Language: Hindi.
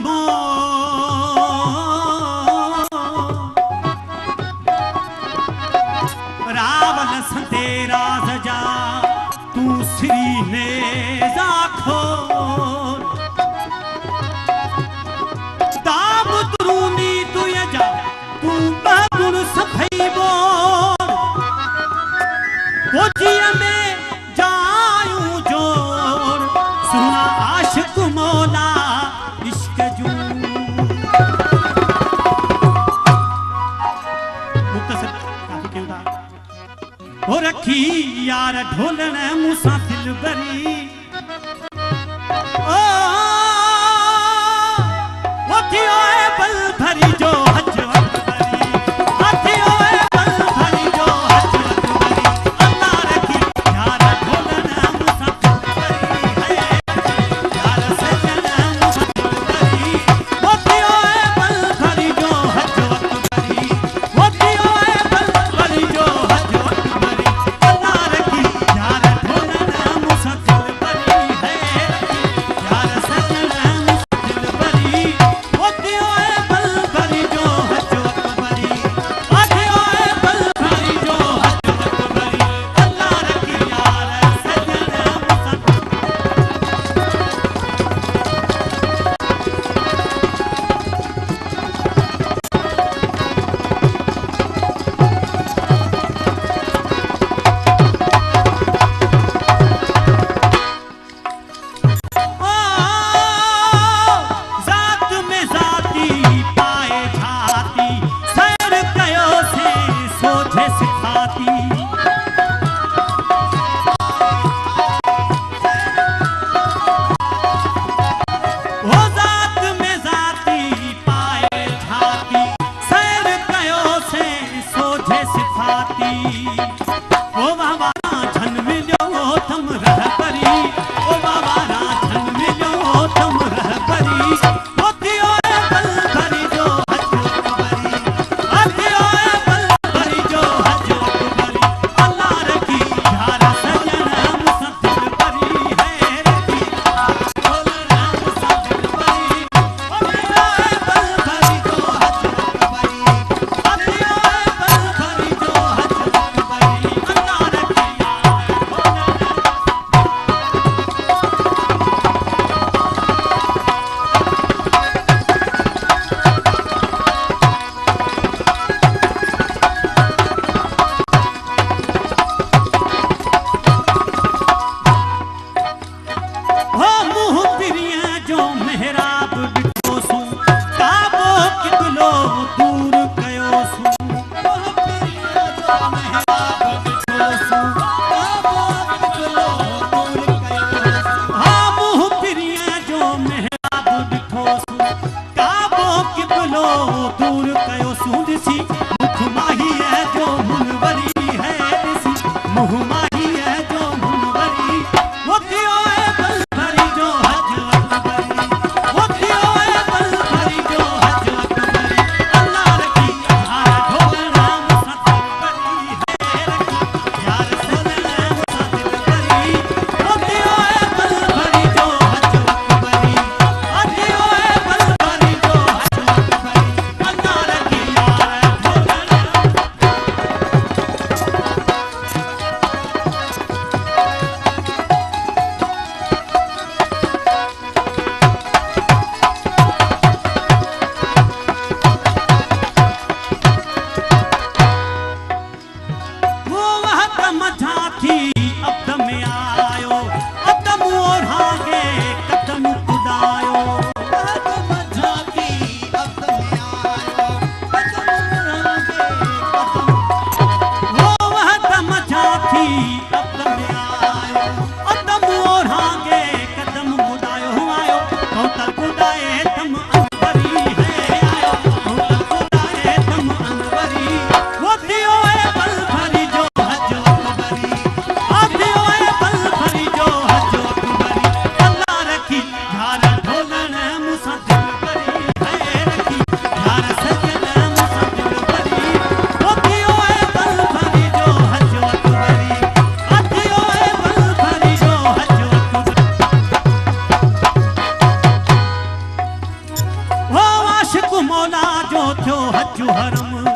मो रावण संतेरा सजा तू श्री ने जाखो दाब तरूनी तू ये जा तू बाबुल सफाई बोल कोचिया में जायूं जोर सुना आशिक मौला इश्क जू मुख्तसर काफी क्यों था हो रखी यार ढोलन मूसा दिल बरी ओ थियो बल भरी जो हज वक्त भरी थियो बल भरी जो हज वक्त भरी अल्लाह रखी यार ढोलन मूसा दिल बरी है यार सजन मूसा दिल बरी ओ थियो बल भरी जो हज वक्त भरी ओ थियो बल भरी जो हज वक्त भरी अल्लाह रखी यार ढोलन मूसा दिल बरी है यार सजन मूसा दिल बरी ओ थियो बल भरी जो हज वक्त भरी ओ थियो बल भरी जो हज वक्त भरी अल्लाह रखी यार सजन मूसा जात में जाती पाए जाती सैर कयो से सोझे सिखाती ओ जात में जाती पाए जाती सैर कयो से सोझे सिखाती ओ बाबा धन मिलो तुम रह परी ओ बाबा धन मिलो तुम रह परी ओ थियो बल भरी जो हज वक्त भरी ओ थियो बल भरी जो हज वक्त भरी अल्लाह रखी यार सजन मूसा दिल बरी है रखी ढोलन मूसा दिल बरी ओ थियो बल भरी जो हज वक्त भरी ओ थियो बल भरी जो हज वक्त भरी अल्लाह रखी यार ढोलन हो मुँह पिरिया जो मेहराब बिठो सू काबो किबलो दूर कयो सू मुँह पिरिया जो मेहराब बिठो सू काबो किबलो दूर कयो सू हाँ मुँह पिरिया जो मेहराब बिठो सू काबो किबलो दूर कयो सू दिसी मुख माही है जो मुनवरी है दिसी मुँह माही है जो मुनवरी वो थियो बल भरी जो हज वक्त भरी वो थियो बल भरी जो हज वक्त भरी अल्लाह रखी यार ढोलन मूसा दिल बरी है रखी यार सजन मूसा दिल बरी वो थियो बल भरी जो हज वक्त भरी ओ थियो बल भरी जो हज वक्त भरी अल्लाह रखी यार जुहरम